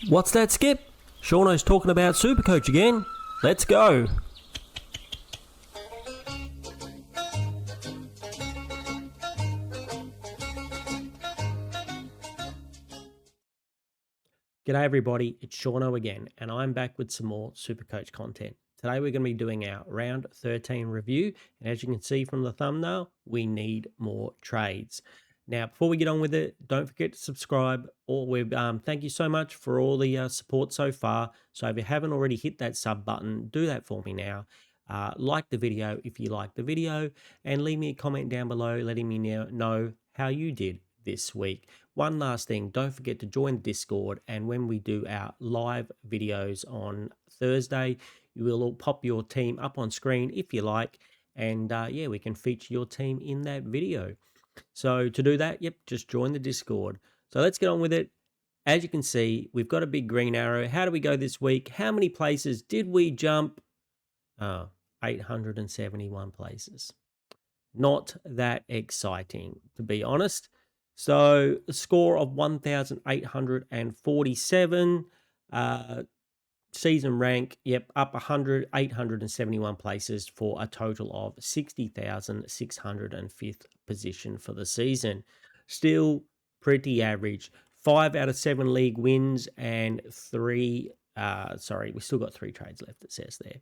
What's that, Skip? Shauno's talking about Supercoach again. Let's go. G'day everybody, it's Shauno again, and I'm back with some more Supercoach content. Today we're going to be doing our round 13 review, and as you can see from the thumbnail, we need more trades. Now, before we get on with it, don't forget to subscribe. Thank you so much for all the support so far. So if you haven't already hit that sub button, do that for me now. Like the video if you like the video, and leave me a comment down below letting me know how you did this week. One last thing, don't forget to join the Discord, and when we do our live videos on Thursday, you will pop your team up on screen if you like, and yeah, we can feature your team in that video. So to do that, yep, just join the Discord. So let's get on with it. As you can see, we've got a big green arrow. How do we go this week? How many places did we jump? 871 places. Not that exciting, to be honest. So a score of 1,847. Season rank, yep, up 871 places for a total of 60,605th position for the season. Still pretty average. 5 out of 7 league wins and we still got 3 trades left, it says there.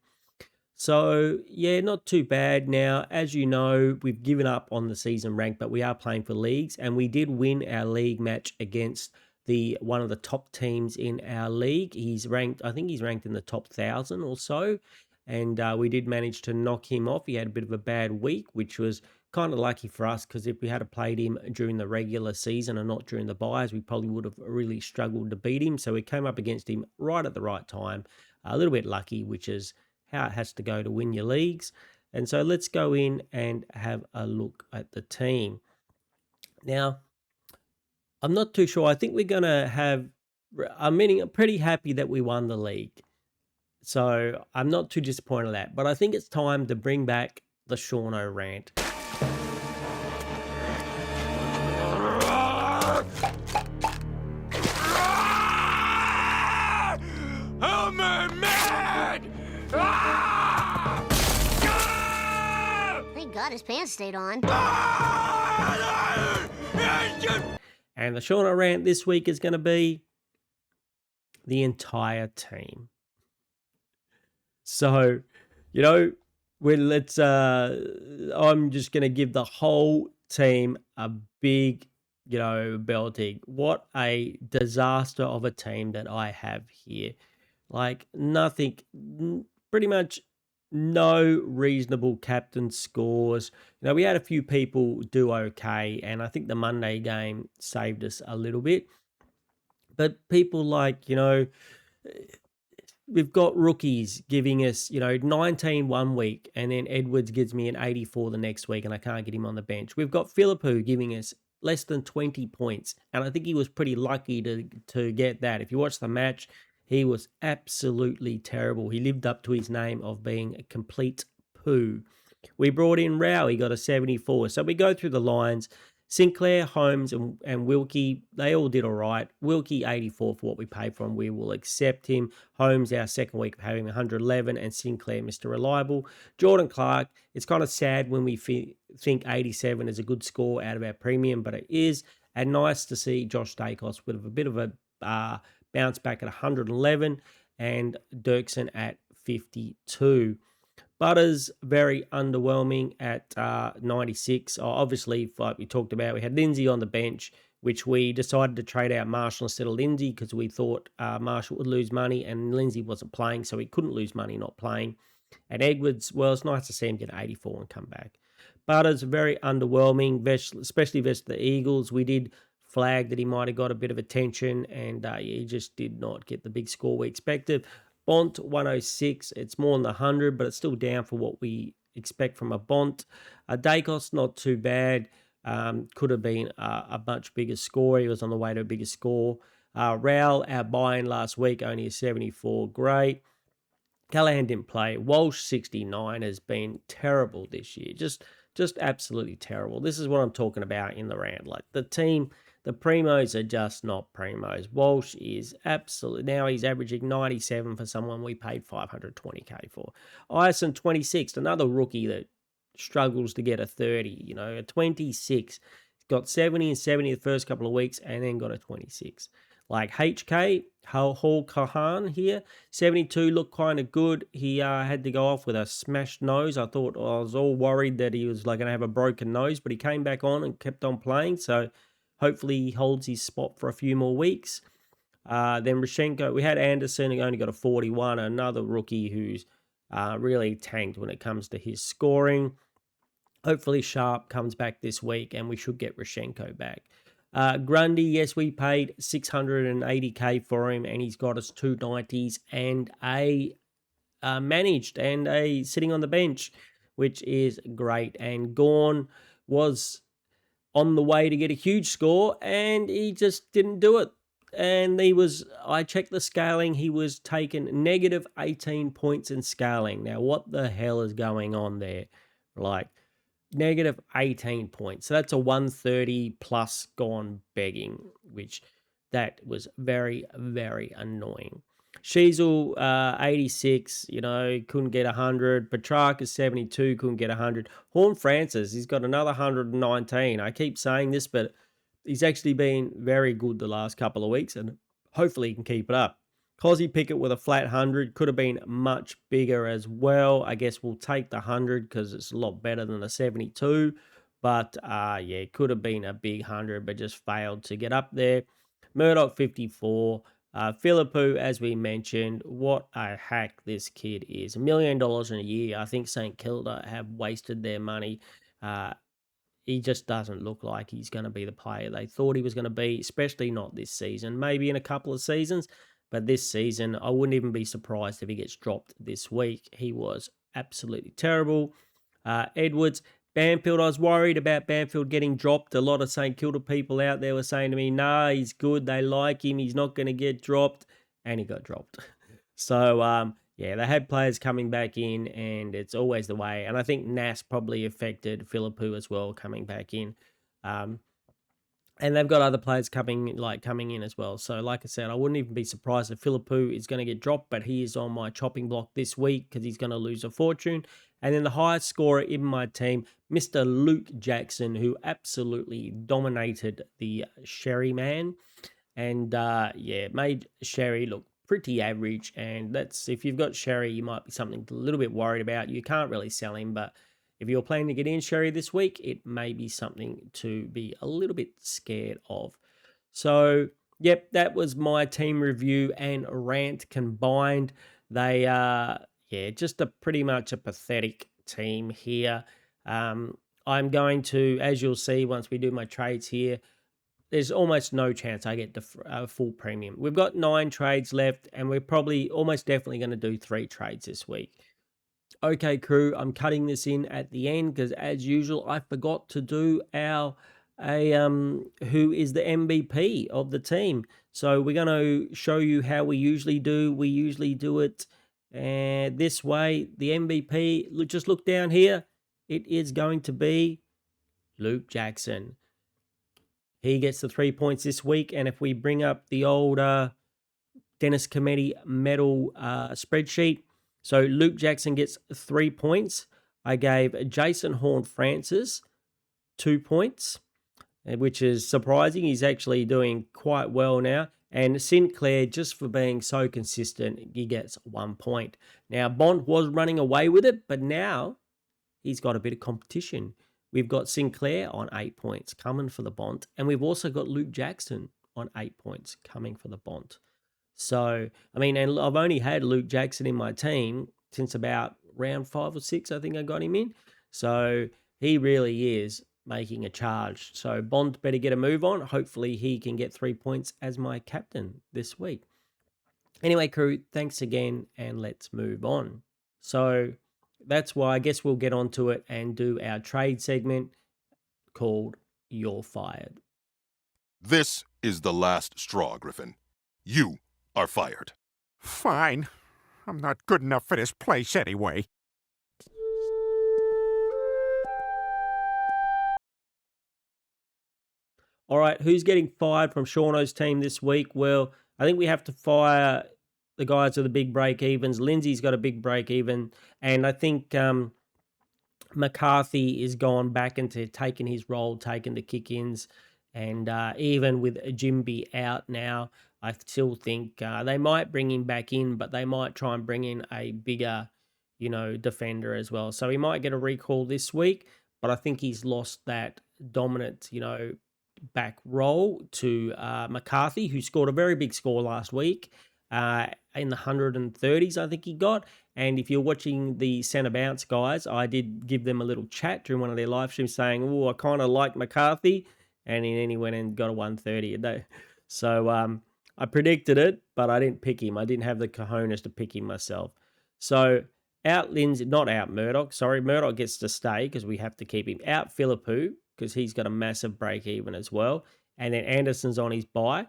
So, yeah, not too bad. Now, as you know, we've given up on the season rank, but we are playing for leagues, and we did win our league match against one of the top teams in our league. I think he's ranked in the top 1,000 or so, and we did manage to knock him off. He had a bit of a bad week, which was kind of lucky for us, because if we had played him during the regular season and not during the buys, we probably would have really struggled to beat him. So we came up against him right at the right time. A little bit lucky, which is how it has to go to win your leagues. And so let's go in and have a look at the team. Now, I'm not too sure. I think we're going to I'm pretty happy that we won the league. So I'm not too disappointed at that. But I think it's time to bring back the Shauno rant. I'm mad! Thank God his pants stayed on. And the Shauno rant this week is going to be the entire team. So, I'm just going to give the whole team a big, belting. What a disaster of a team that I have here. Like nothing, pretty much no reasonable captain scores. We had a few people do okay, and I think the Monday game saved us a little bit. But people like, we've got rookies giving us, 19 one week, and then Edwards gives me an 84 the next week, and I can't get him on the bench. We've got Philippou giving us less than 20 points, and I think he was pretty lucky to get that. If you watch the match, he was absolutely terrible. He lived up to his name of being a complete poo. We brought in Rao. He got a 74. So we go through the lines. Sinclair, Holmes, and Wilkie, they all did all right. Wilkie, 84 for what we paid for him. We will accept him. Holmes, our second week of having 111, and Sinclair, Mr. Reliable. Jordan Clark, it's kind of sad when we think 87 is a good score out of our premium, but it is. And nice to see Josh Dacos with a bit of a bounce back at 111, and Dirksen at 52. Butters, very underwhelming at 96. Obviously, like we talked about, we had Lindsay on the bench, which we decided to trade out Marshall instead of Lindsay because we thought Marshall would lose money and Lindsay wasn't playing, so he couldn't lose money not playing. And Edwards, well, it's nice to see him get 84 and come back. Butters, very underwhelming, especially versus the Eagles. We did flag that he might have got a bit of attention, and he just did not get the big score we expected. Bont, 106. It's more than the 100, but it's still down for what we expect from a Bont. Dacos, not too bad. Could have been a much bigger score. He was on the way to a bigger score. Rowell, our buy-in last week, only a 74. Great. Callahan didn't play. Walsh, 69, has been terrible this year. Just absolutely terrible. This is what I'm talking about in the round. Like the team The primos are just not primos. Walsh is absolutely, now he's averaging 97 for someone we paid 520k for. Ison 26, another rookie that struggles to get a 30, a 26. Got 70 and 70 the first couple of weeks and then got a 26. Like HK, Hall Kahan here, 72 looked kind of good. He had to go off with a smashed nose. I was all worried that he was like going to have a broken nose, but he came back on and kept on playing. So hopefully he holds his spot for a few more weeks. Then Rashenko, we had Anderson, who only got a 41, another rookie who's really tanked when it comes to his scoring. Hopefully Sharp comes back this week and we should get Rashenko back. Grundy, yes, we paid 680k for him and he's got us 290s and a managed and a sitting on the bench, which is great. And Gorn was on the way to get a huge score and he just didn't do it. And I checked the scaling, he was taken negative 18 points in scaling. Now, what the hell is going on there? Like, negative 18 points. So that's a 130 plus gone begging, which that was very, very annoying. Sheasel, 86, couldn't get 100. Petrarca, 72, couldn't get 100. Horn Francis, he's got another 119. I keep saying this, but he's actually been very good the last couple of weeks, and hopefully he can keep it up. Cozzy Pickett with a flat 100 could have been much bigger as well. I guess we'll take the 100 because it's a lot better than the 72. But it could have been a big 100, but just failed to get up there. Murdoch 54. Philippou, as we mentioned, what a hack this kid is. $1 million in a year. I think St. Kilda have wasted their money. He just doesn't look like he's going to be the player they thought he was going to be, especially not this season. Maybe in a couple of seasons, but this season, I wouldn't even be surprised if he gets dropped this week. He was absolutely terrible. Edwards, Banfield, I was worried about Banfield getting dropped. A lot of St. Kilda people out there were saying to me, nah, he's good, they like him, he's not going to get dropped, and he got dropped. So, they had players coming back in, and it's always the way. And I think Nas probably affected Philippou as well coming back in. And they've got other players coming in as well. So, like I said, I wouldn't even be surprised if Philippou is going to get dropped, but he is on my chopping block this week because he's going to lose a fortune. And then the highest scorer in my team, Mr. Luke Jackson, who absolutely dominated the Sherry man. And made Sherry look pretty average. And that's, if you've got Sherry, you might be something a little bit worried about. You can't really sell him, but if you're planning to get in Sherry this week, it may be something to be a little bit scared of. So, yep, that was my team review and rant combined. They are, just pretty much a pathetic team here. I'm going to, as you'll see once we do my trades here, there's almost no chance I get the full premium. We've got 9 trades left, and we're probably almost definitely going to do 3 trades this week. Okay, crew, I'm cutting this in at the end because, as usual, I forgot to do who is the MVP of the team. So we're going to show you how we usually do. We usually do it this way. The MVP, just look down here. It is going to be Luke Jackson. He gets the 3 points this week, and if we bring up the old Dennis Cometti medal spreadsheet, so Luke Jackson gets 3 points. I gave Jason Horn-Francis 2 points, which is surprising. He's actually doing quite well now. And Sinclair, just for being so consistent, he gets 1 point. Now, Bond was running away with it, but now he's got a bit of competition. We've got Sinclair on 8 points coming for the Bont. And we've also got Luke Jackson on 8 points coming for the Bont. So, and I've only had Luke Jackson in my team since about round 5 or 6, I think I got him in. So, he really is making a charge. So, Bond better get a move on. Hopefully, he can get 3 points as my captain this week. Anyway, crew, thanks again, and let's move on. So, that's why I guess we'll get onto it and do our trade segment called You're Fired. This is the last straw, Griffin. You are fired. Fine. I'm not good enough for this place anyway. All right, who's getting fired from Shauno's team this week? Well, I think we have to fire the guys with the big break evens. Lindsay's got a big break even, and I think McCarthy is gone back into taking his role, taking the kick-ins, and even with Jimby out now, I still think they might bring him back in, but they might try and bring in a bigger, defender as well. So he might get a recall this week, but I think he's lost that dominant, back role to McCarthy, who scored a very big score last week in the 130s, I think he got. And if you're watching the Centre Bounce guys, I did give them a little chat during one of their live streams saying, oh, I kind of like McCarthy. And then he went and got a 130. So I predicted it, but I didn't pick him. I didn't have the cojones to pick him myself. So out Lindsay, not out Murdoch. Sorry, Murdoch gets to stay because we have to keep him. Out Philippou because he's got a massive break even as well. And then Anderson's on his bye.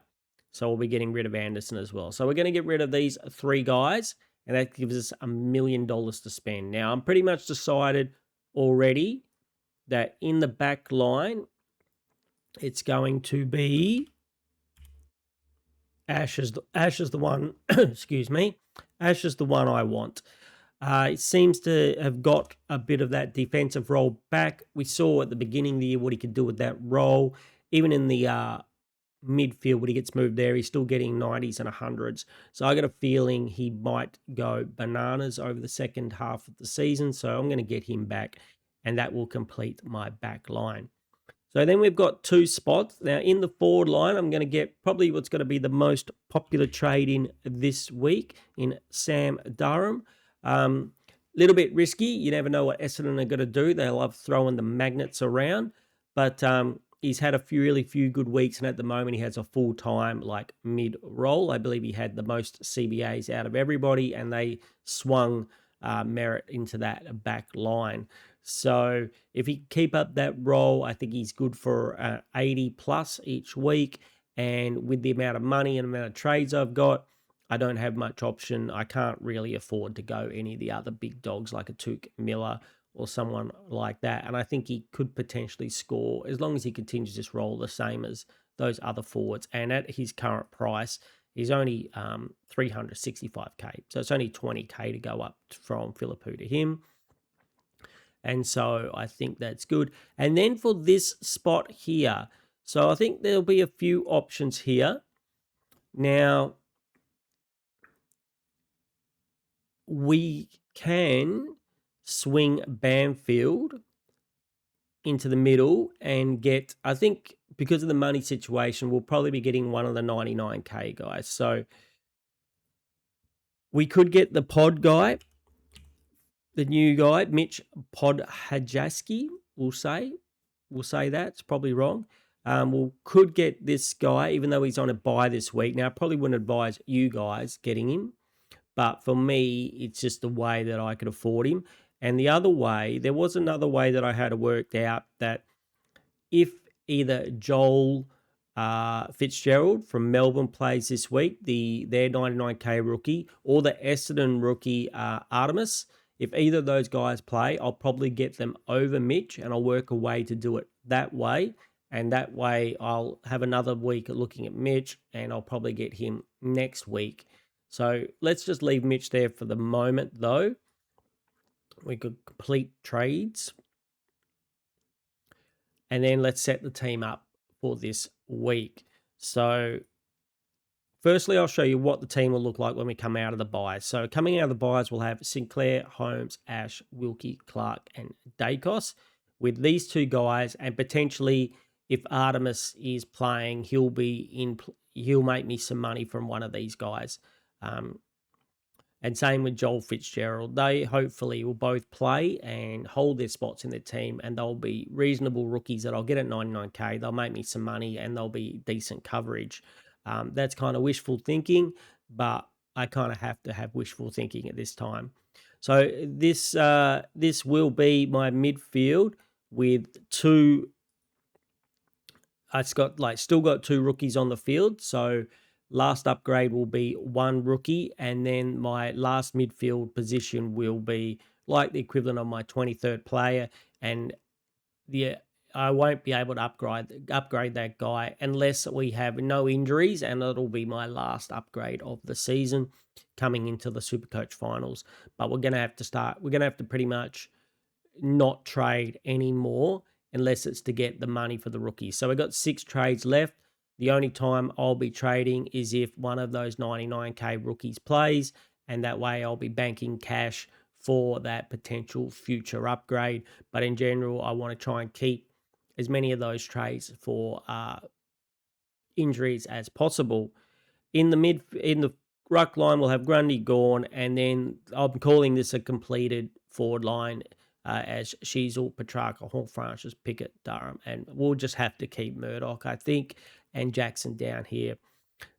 So we'll be getting rid of Anderson as well. So we're going to get rid of these three guys, and that gives us $1 million to spend. Now, I'm pretty much decided already that in the back line, it's going to be Ash is the one, excuse me, Ash is the one I want. It seems to have got a bit of that defensive role back. We saw at the beginning of the year what he could do with that role. Even in the midfield, when he gets moved there, he's still getting 90s and 100s. So I got a feeling he might go bananas over the second half of the season. So I'm going to get him back, and that will complete my back line. So then we've got two spots. Now in the forward line, I'm going to get probably what's going to be the most popular trade in this week in Sam Durham. Little bit risky. You never know what Essendon are going to do. They love throwing the magnets around, but he's had a few good weeks, and at the moment he has a full-time mid-roll. I believe he had the most CBAs out of everybody, and they swung Merritt into that back line. So if he keep up that role, I think he's good for 80 plus each week. And with the amount of money and amount of trades I've got, I don't have much option. I can't really afford to go any of the other big dogs like a Tuke Miller or someone like that. And I think he could potentially score as long as he continues this role the same as those other forwards. And at his current price, he's only 365k. So it's only 20k to go up from Philippou to him. And so I think that's good. And then for this spot here, so I think there'll be a few options here. Now, we can swing Bamfield into the middle and get, I think because of the money situation, we'll probably be getting one of the 99k guys. So we could get the pod guy, the new guy, Mitch Podhajaski, we'll say that. It's probably wrong. We could get this guy, even though he's on a bye this week. Now, I probably wouldn't advise you guys getting him, but for me, it's just the way that I could afford him. And the other way, there was another way that I had worked out that if either Joel Fitzgerald from Melbourne plays this week, their 99k rookie, or the Essendon rookie Artemis, if either of those guys play, I'll probably get them over Mitch, and I'll work a way to do it that way. And that way I'll have another week looking at Mitch, and I'll probably get him next week. So let's just leave Mitch there for the moment, though. We could complete trades. And then let's set the team up for this week. So firstly, I'll show you what the team will look like when we come out of the buys. So coming out of the buys, we'll have Sinclair, Holmes, Ash, Wilkie, Clark, and Dacos. With these two guys, and potentially if Artemis is playing, he'll make me some money from one of these guys. And same with Joel Fitzgerald. They hopefully will both play and hold their spots in their team, and they'll be reasonable rookies that I'll get at 99k. They'll make me some money, and they'll be decent coverage. That's kind of wishful thinking, but I kind of have to have wishful thinking at this time. So this will be my midfield with two. It's got still got two rookies on the field. So last upgrade will be one rookie, and then my last midfield position will be like the equivalent of my 23rd player, and the I won't be able to upgrade that guy unless we have no injuries, and it'll be my last upgrade of the season coming into the Supercoach finals. But we're going to have to start. We're going to have to pretty much not trade anymore unless it's to get the money for the rookies. So we've got 6 trades left. The only time I'll be trading is if one of those 99k rookies plays, and that way I'll be banking cash for that potential future upgrade. But in general, I want to try and keep as many of those trades for injuries as possible. In the ruck line, we'll have Grundy, Gorn, and then I'm calling this a completed forward line as Sheasel, Petrarca, Hall, Francis, Pickett, Durham, and we'll just have to keep Murdoch, I think, and Jackson down here.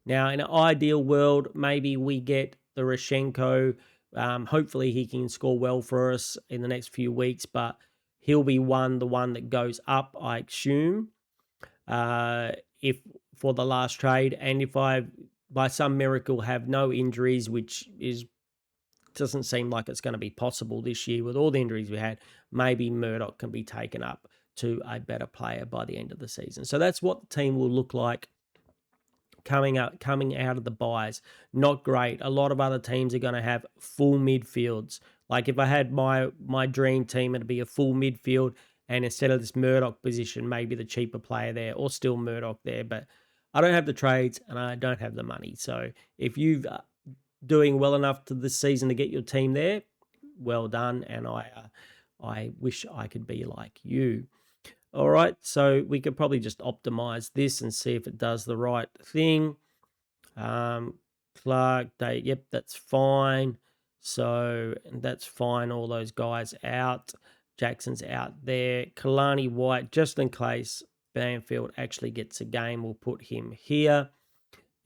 Now, in an ideal world, maybe we get the Rashenko. Hopefully, he can score well for us in the next few weeks, but he'll be the one that goes up, I assume, if for the last trade. And if I, by some miracle, have no injuries, which doesn't seem like it's going to be possible this year with all the injuries we had, maybe Murdoch can be taken up to a better player by the end of the season. So that's what the team will look like coming out of the buys. Not great. A lot of other teams are going to have full midfields. Like if I had my dream team, it'd be a full midfield, and instead of this Murdoch position, maybe the cheaper player there, or still Murdoch there. But I don't have the trades and I don't have the money. So if you've doing well enough to this season to get your team there, well done. And I wish I could be like you. All right, so we could probably just optimize this and see if it does the right thing. Clark, yep, that's fine. So that's fine. All those guys out. Jackson's out there. Kalani White, just in case Banfield actually gets a game, we'll put him here.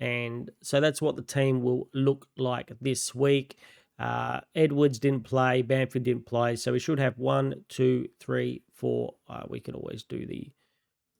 And so that's what the team will look like this week. Edwards didn't play, Bamford didn't play, so we should have 1, 2, 3, 4. We can always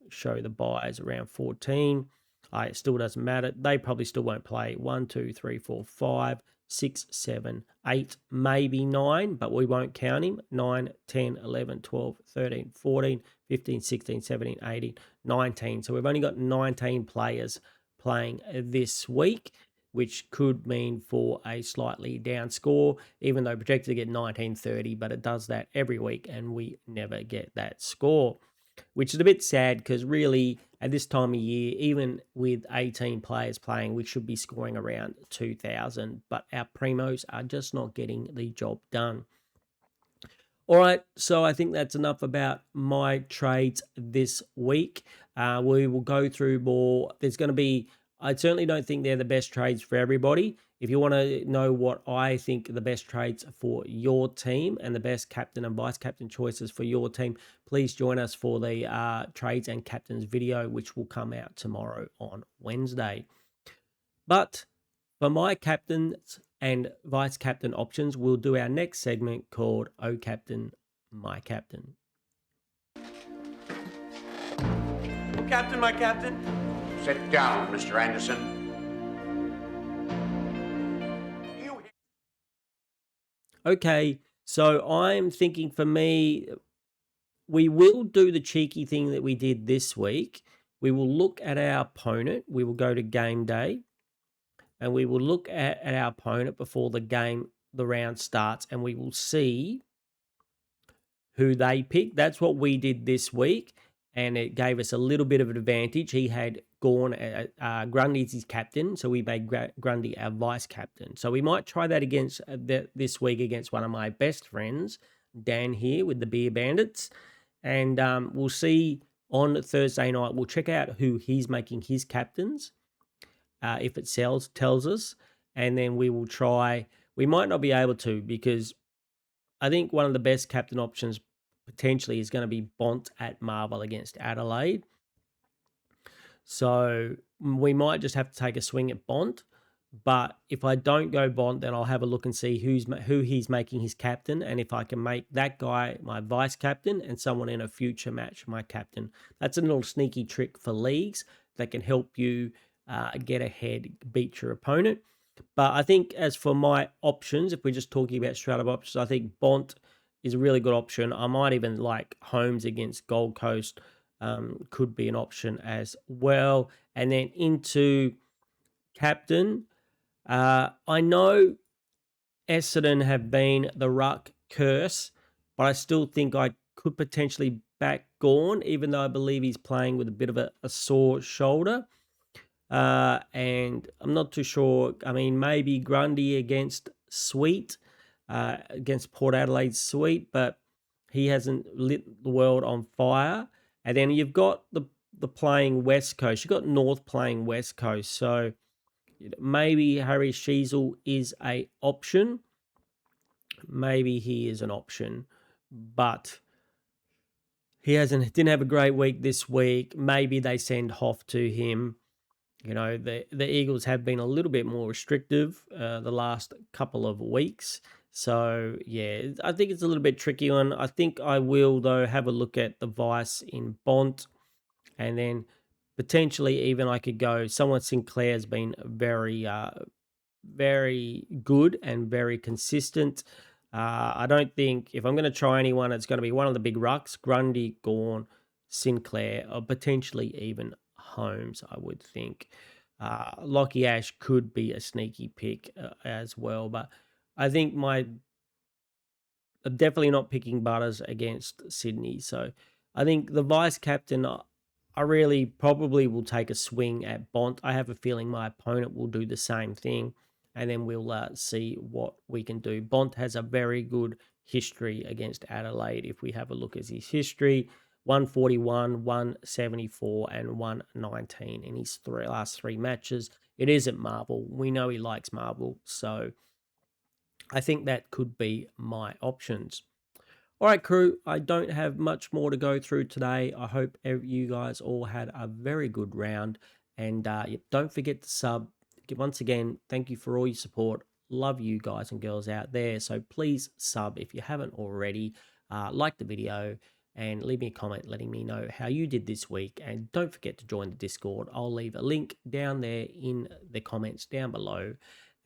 show the buys around 14. It still doesn't matter. They probably still won't play. 1, 2, 3, 4, 5, 6, 7, 8, maybe 9, but we won't count him. 9, 10, 11, 12, 13, 14, 15, 16, 17, 18, 19. So we've only got 19 players playing this week, which could mean for a slightly down score, even though projected to get 1930, but it does that every week and we never get that score, which is a bit sad because really at this time of year, even with 18 players playing, we should be scoring around 2,000, but our primos are just not getting the job done. All right, so I think that's enough about my trades this week. We will go through more. There's going to be, I certainly don't think they're the best trades for everybody. If you want to know what I think the best trades for your team and the best captain and vice captain choices for your team, please join us for the trades and captains video, which will come out tomorrow on Wednesday. But for my captains and vice captain options, we'll do our next segment called Oh Captain, My Captain. Captain, my captain. Sit down, Mr. Anderson. Okay, so I'm thinking for me, we will do the cheeky thing that we did this week. We will look at our opponent. We will go to game day. And we will look at our opponent before the round starts, and we will see who they pick. That's what we did this week, and it gave us a little bit of an advantage. He had Grundy's his captain, so we made Grundy our vice captain. So we might try that against this week against one of my best friends, Dan here with the Beer Bandits, and we'll see on Thursday night. We'll check out who he's making his captains. If it tells us, and then we will try. We might not be able to because I think one of the best captain options potentially is going to be Bont at Marvel against Adelaide. So we might just have to take a swing at Bont. But if I don't go Bont, then I'll have a look and see who he's making his captain, and if I can make that guy my vice captain and someone in a future match my captain. That's a little sneaky trick for leagues that can help you get ahead, beat your opponent. But I think as for my options, if we're just talking about straight up options, I think Bont is a really good option. I might even like Holmes against Gold Coast could be an option as well. And then into captain, I know Essendon have been the ruck curse, but I still think I could potentially back Gawn, even though I believe he's playing with a bit of a sore shoulder. And I'm not too sure. I mean, maybe Grundy against Sweet, against Port Adelaide Sweet, but he hasn't lit the world on fire. And then you've got the playing West Coast. You've got North playing West Coast. So maybe Harry Sheasel is a option. Maybe he is an option, but he didn't have a great week this week. Maybe they send Hoff to him. You know, the Eagles have been a little bit more restrictive the last couple of weeks. So, yeah, I think it's a little bit tricky one. I think I will, though, have a look at the Vice in Bont. And then potentially even I could go, someone Sinclair's been very, very good and very consistent. I don't think if I'm going to try anyone, it's going to be one of the big rucks, Grundy, Gawn, Sinclair, or potentially even Holmes, I would think. Lockie Ash could be a sneaky pick as well, but I think I'm definitely not picking Butters against Sydney. So I think the vice captain, I really probably will take a swing at Bont. I have a feeling my opponent will do the same thing, and then we'll see what we can do. Bont has a very good history against Adelaide. If we have a look at his history, 141, 174, and 119 in his last three matches. It is at Marvel. We know he likes Marvel, so I think that could be my options. All right, crew, I don't have much more to go through today. I hope you guys all had a very good round. And don't forget to sub. Once again, thank you for all your support. Love you guys and girls out there. So please sub if you haven't already. Like the video and leave me a comment letting me know how you did this week. And don't forget to join the Discord. I'll leave a link down there in the comments down below.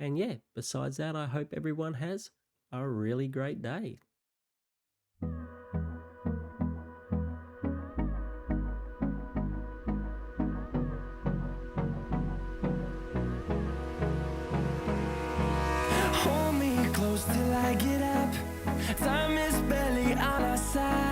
And yeah, besides that, I hope everyone has a really great day. Hold me close till I get up. Time is barely on our side.